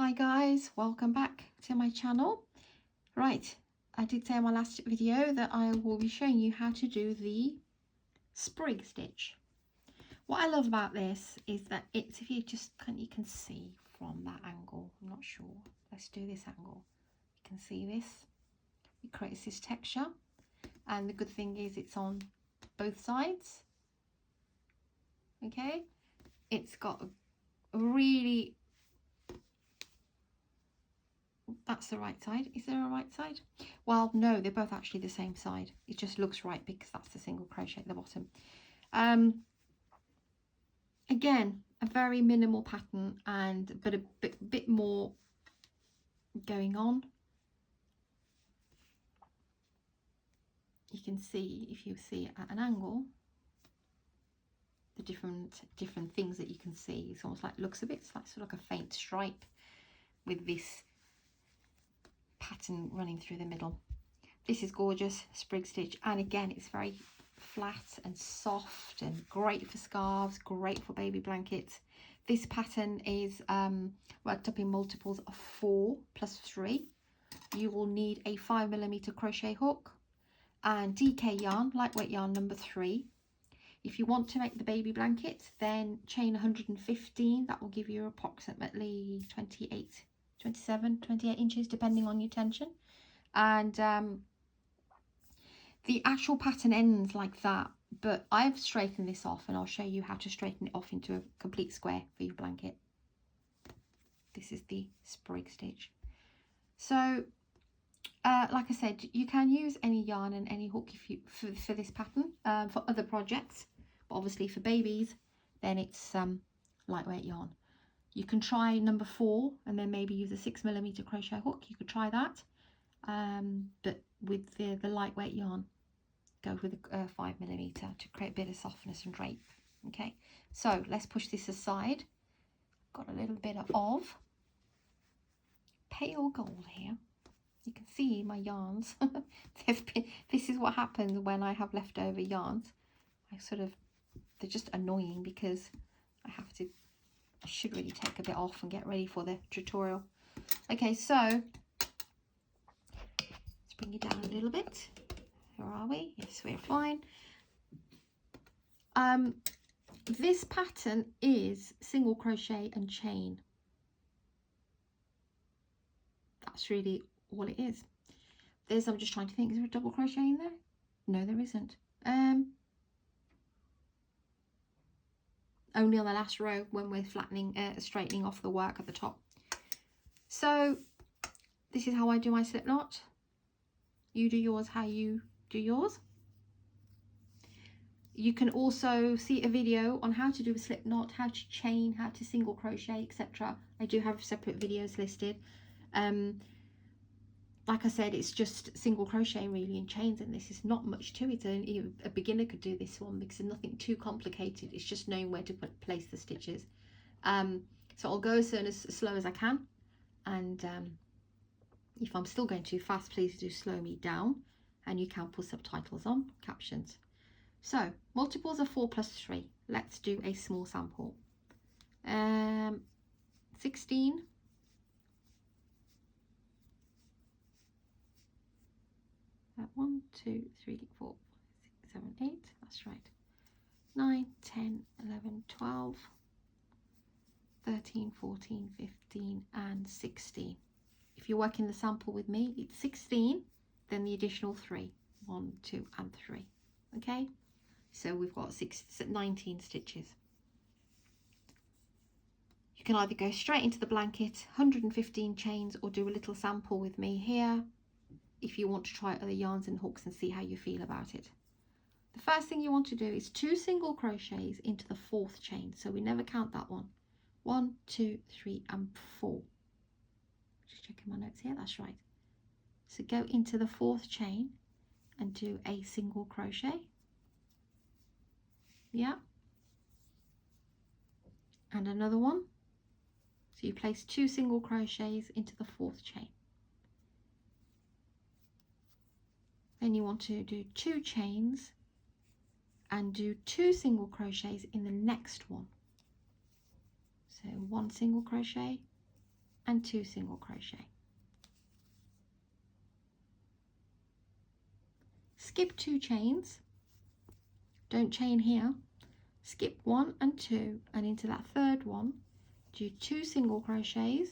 Hi guys, welcome back to my channel. Right, I did say in my last video that I will be showing you how to do the sprig stitch. What I love about this is that it's, if you just you can see from that angle, I'm not sure, let's do this angle, you can see this, it creates this texture, and the good thing is it's on both sides. Okay, it's got a really, that's the right side. Is there a right side? Well, no, they're both actually the same side. It just looks right because that's the single crochet at the bottom. Again, a very minimal pattern, but a bit more going on. You can see, if you see it at an angle, the different things that you can see. It's almost like, looks a bit, it's like sort of like a faint stripe with this pattern running through the middle. This is gorgeous sprig stitch, and again it's very flat and soft and great for scarves, great for baby blankets. This pattern is worked up in multiples of 4 plus 3. You will need a 5mm crochet hook and DK yarn, lightweight yarn number 3. If you want to make the baby blanket, then chain 115. That will give you approximately 28 inches depending on your tension, and the actual pattern ends like that, but I've straightened this off and I'll show you how to straighten it off into a complete square for your blanket. This is the sprig stitch. So like I said, you can use any yarn and any hook if you for this pattern for other projects, but obviously for babies then it's lightweight yarn. You can try number 4 and then maybe use a 6mm crochet hook. You could try that, but with the lightweight yarn, go with a 5mm to create a bit of softness and drape. Okay, so let's push this aside. Got a little bit of pale gold here. You can see my yarns. This is what happens when I have leftover yarns. They're just annoying because I should really take a bit off and get ready for the tutorial. Okay, so let's bring it down a little bit. Where are we? Yes, we're fine. This pattern is single crochet and chain. That's really all it is. I'm just trying to think, is there a double crochet in there? No, there isn't. Only on the last row when we're straightening off the work at the top. So this is how I do my slip knot. You do yours how you do yours. You can also see a video on how to do a slip knot, how to chain, how to single crochet, etc. I do have separate videos listed. Like I said, it's just single crochet really and chains, and this is not much to it. A beginner could do this one because it's nothing too complicated. It's just knowing where to place the stitches. So I'll go as slow as I can, and if I'm still going too fast, please do slow me down, and you can put subtitles on, captions. So multiples of 4 plus 3. Let's do a small sample. 16. 1, 2, 3, 4, 6, 7, 8. That's right. 9, 10, 11, 12, 13, 14, 15, and 16. If you're working the sample with me, it's 16, then the additional 3. 1, 2, and 3. Okay, so we've got 19 stitches. You can either go straight into the blanket, 115 chains, or do a little sample with me here if you want to try other yarns and hooks and see how you feel about it. The first thing you want to do is 2 single crochets into the 4th chain, so we never count that one. 1, 2, 3, and 4. Just checking my notes here, that's right. So go into the 4th chain and do a single crochet. Yeah, and another one. So you place 2 single crochets into the 4th chain. Then you want to do 2 chains and do 2 single crochets in the next one. So 1 single crochet and 2 single crochet. Skip 2 chains, don't chain here, skip 1 and 2, and into that third one do 2 single crochets.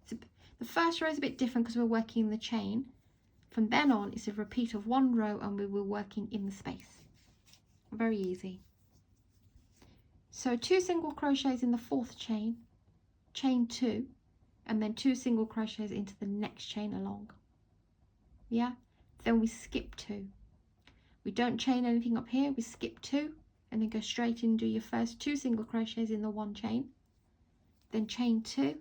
The first row is a bit different because we're working in the chain. From then on it's a repeat of 1 row and we were working in the space. Very easy. So 2 single crochets in the 4th chain, chain 2, and then 2 single crochets into the next chain along. Yeah, then we skip 2. We don't chain anything up here, we skip 2 and then go straight in and do your first 2 single crochets in the 1 chain, then chain 2,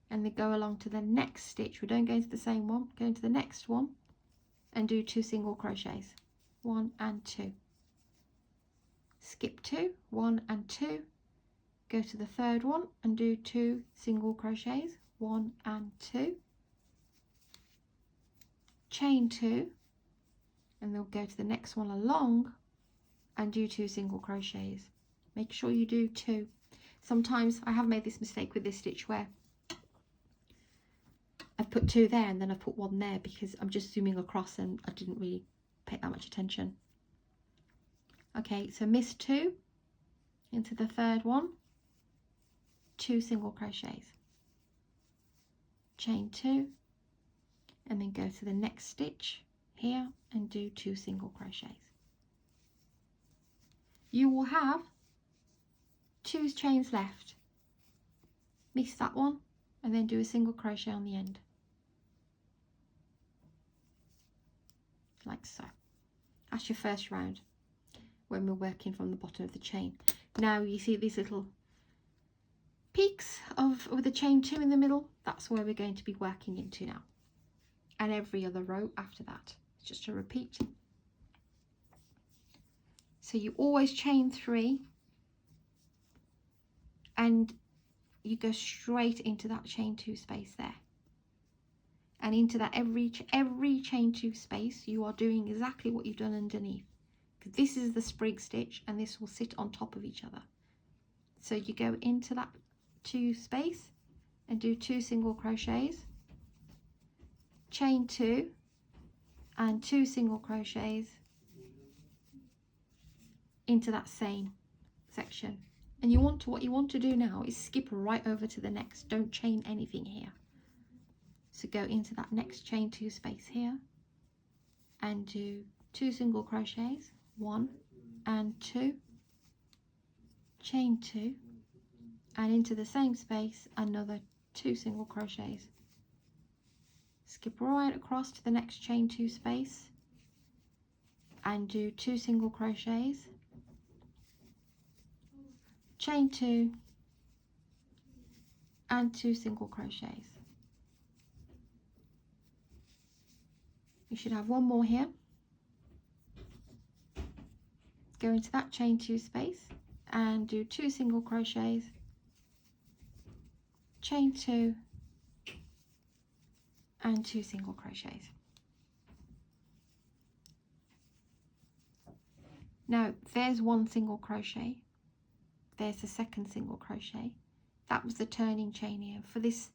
and then go along to the next stitch. We don't go into the same one, go into the next one and do 2 single crochets, 1 and 2. Skip 2, 1 and 2, go to the third one and do 2 single crochets, 1 and 2, chain 2, and then go to the next one along and do 2 single crochets. Make sure you do 2. Sometimes I have made this mistake with this stitch where I've put 2 there and then I've put 1 there because I'm just zooming across and I didn't really pay that much attention. Okay, so miss 2 into the third one, 2 single crochets, chain 2, and then go to the next stitch here and do 2 single crochets. You will have 2 chains left. Miss that one and then do a single crochet on the end, like so. That's your first round when we're working from the bottom of the chain. Now you see these little peaks with the chain 2 in the middle. That's where we're going to be working into now, and every other row after that. It's just a repeat. So you always chain 3 and you go straight into that chain 2 space there, and into that every chain 2 space you are doing exactly what you've done underneath, because this is the sprig stitch and this will sit on top of each other. So you go into that 2 space and do 2 single crochets, chain 2 and 2 single crochets into that same section. And what you want to do now is skip right over to the next. Don't chain anything here. So go into that next chain 2 space here and do 2 single crochets, 1 and 2, chain 2, and into the same space another 2 single crochets. Skip right across to the next chain 2 space and do 2 single crochets, chain 2 and 2 single crochets. You should have one more here. Go into that chain 2 space and do 2 single crochets, chain 2 and 2 single crochets. Now there's 1 single crochet, there's the second single crochet. That was the turning chain here. For this,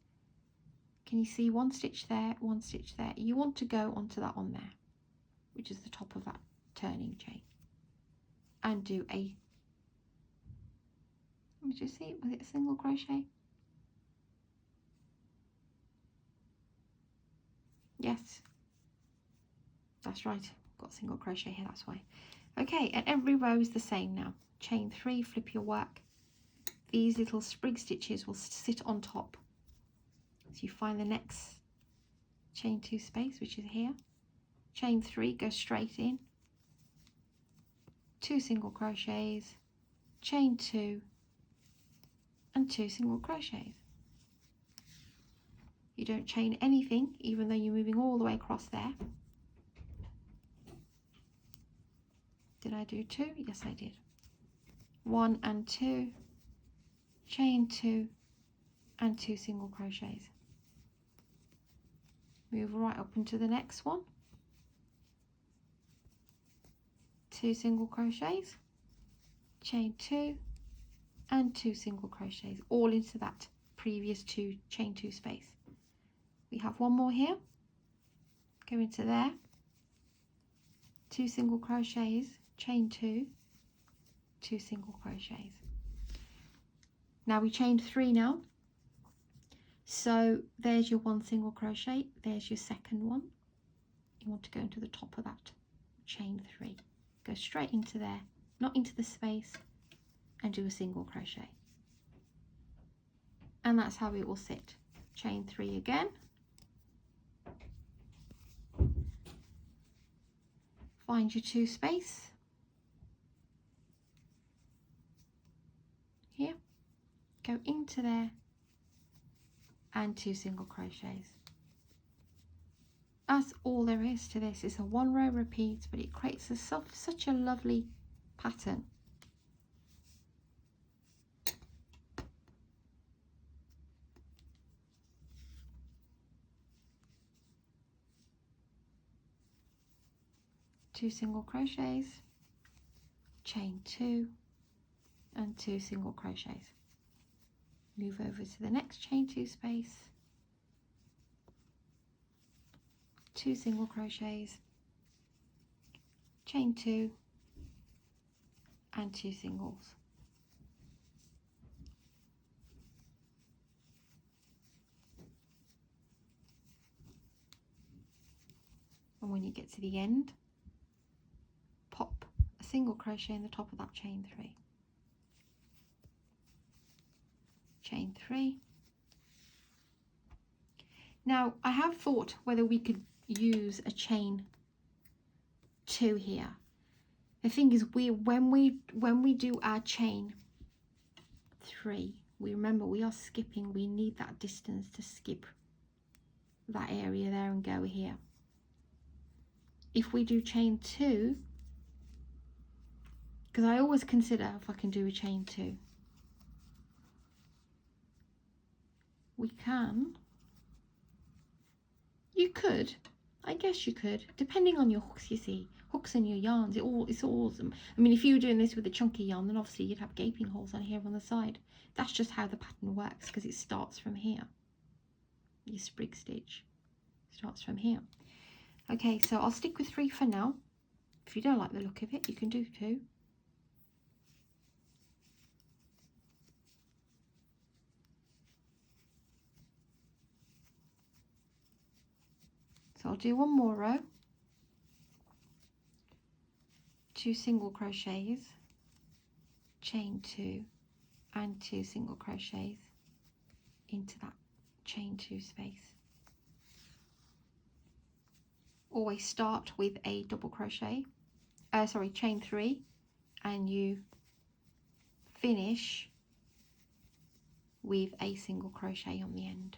can you see 1 stitch there, 1 stitch there? You want to go onto that one there, which is the top of that turning chain, and do a, let me just see, was it a single crochet? Yes, that's right, got a single crochet here, that's why. Okay, and every row is the same now. Chain 3, flip your work. These little sprig stitches will sit on top. So you find the next chain 2 space, which is here. Chain 3, go straight in. 2 single crochets, chain 2 and 2 single crochets. You don't chain anything even though you're moving all the way across there. Did I do 2? Yes, I did. 1 and 2, chain 2 and 2 single crochets. Move right up into the next one, 2 single crochets, chain 2 and 2 single crochets, all into that previous chain 2 space. We have one more here, go into there, 2 single crochets, chain 2, 2 single crochets. Now we chained 3 now, so there's your 1 single crochet, there's your second one. You want to go into the top of that, chain 3, go straight into there, not into the space, and do a single crochet. And that's how it will sit. Chain 3 again, find your 2 space here, go into there, and 2 single crochets. That's all there is to this. It's a 1 row repeat, but it creates such a lovely pattern. Two single crochets, chain 2, and 2 single crochets. Move over to the next chain 2 space, 2 single crochets, chain 2, and 2 singles. And when you get to the end, pop a single crochet in the top of that chain 3. Chain 3. Now I have thought whether we could use a chain 2 here. The thing is, when we do our chain 3, we remember we are skipping, we need that distance to skip that area there and go here. If we do chain 2, because I always consider if I can do a chain 2, we can, you could, I guess you could, depending on your hooks, you see, hooks and your yarns, it's awesome. I mean, if you were doing this with a chunky yarn, then obviously you'd have gaping holes on here on the side. That's just how the pattern works, because it starts from here. Your sprig stitch starts from here. Okay, so I'll stick with 3 for now. If you don't like the look of it, you can do 2. So I'll do 1 more row, 2 single crochets, chain 2, and 2 single crochets into that chain 2 space. Always start with a double crochet, chain 3, and you finish with a single crochet on the end.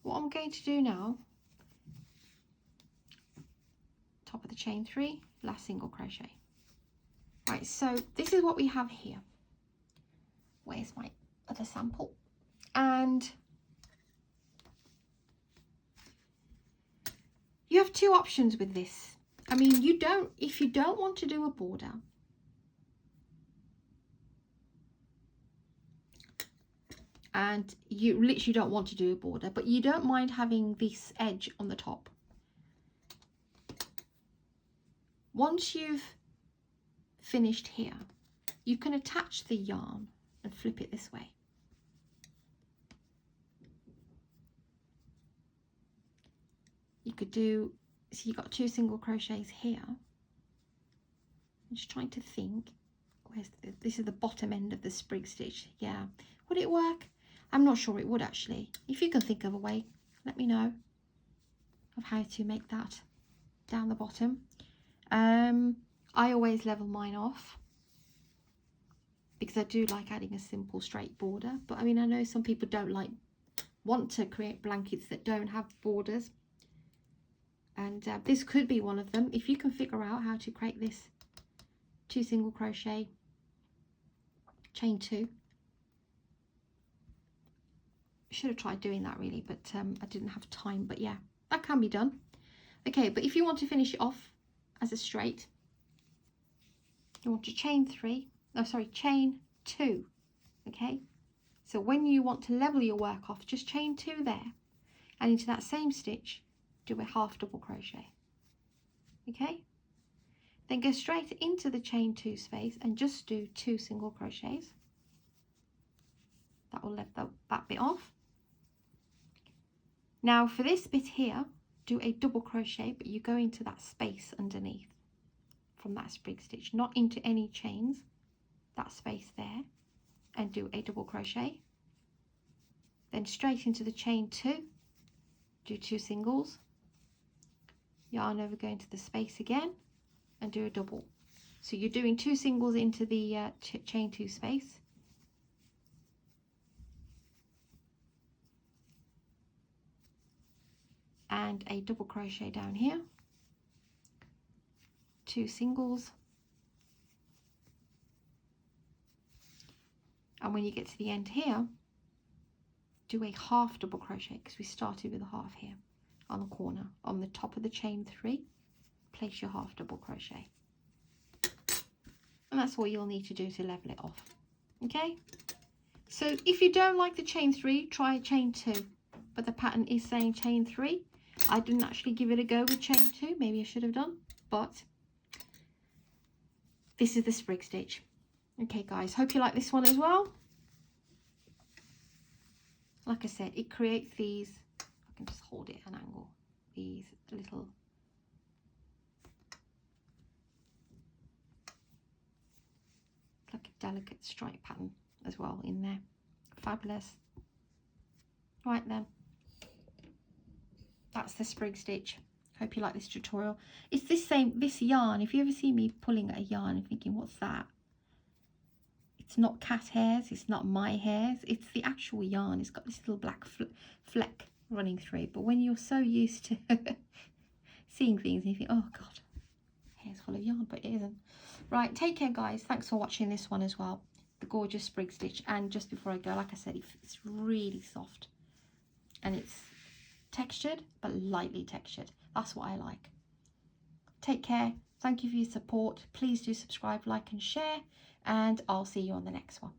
What I'm going to do now, top of the chain 3, last single crochet. Right, so this is what we have here. Where's my other sample? And you have 2 options with this. I mean, if you don't want to do a border, and you literally don't want to do a border, but you don't mind having this edge on the top, once you've finished here, you can attach the yarn and flip it this way. You could do, so you've got 2 single crochets here. I'm just trying to think, this is the bottom end of the sprig stitch. Yeah, would it work? I'm not sure it would actually. If you can think of a way, let me know of how to make that down the bottom. I always level mine off because I do like adding a simple straight border, but I mean, I know some people want to create blankets that don't have borders, and this could be one of them. If you can figure out how to create this 2 single crochet, chain 2. Should have tried doing that really, but I didn't have time. But yeah, that can be done. Okay, but if you want to finish it off as a straight, you want to chain 2. Okay, so when you want to level your work off, just chain 2 there, and into that same stitch do a half double crochet. Okay, then go straight into the chain 2 space and just do 2 single crochets. That will lift that bit off. Now for this bit here, do a double crochet, but you go into that space underneath from that sprig stitch, not into any chains, that space there, and do a double crochet. Then straight into the chain 2, do 2 singles, yarn over, go into the space again and do a double. So you're doing 2 singles into the chain 2 space, and a double crochet down here, 2 singles, and when you get to the end here, do a half double crochet, because we started with a half here on the corner. On the top of the chain 3, place your half double crochet, and that's all you'll need to do to level it off. Okay, so if you don't like the chain 3, try a chain 2, but the pattern is saying chain 3. I didn't actually give it a go with chain 2, maybe I should have done, but this is the sprig stitch. Okay guys, hope you like this one as well. Like I said, it creates these, I can just hold it at an angle, these little like a delicate stripe pattern as well in there. Fabulous. Right then, that's the sprig stitch. Hope you like this tutorial. It's this yarn, if you ever see me pulling at a yarn and thinking, what's that? It's not cat hairs, it's not my hairs, it's the actual yarn. It's got this little black fleck running through. But when you're so used to seeing things and you think, oh God, hair's full of yarn, but it isn't. Right, take care guys. Thanks for watching this one as well. The gorgeous sprig stitch. And just before I go, like I said, it's really soft. And it's textured, but lightly textured. That's what I like. Take care. Thank you for your support. Please do subscribe, like and share. And I'll see you on the next one.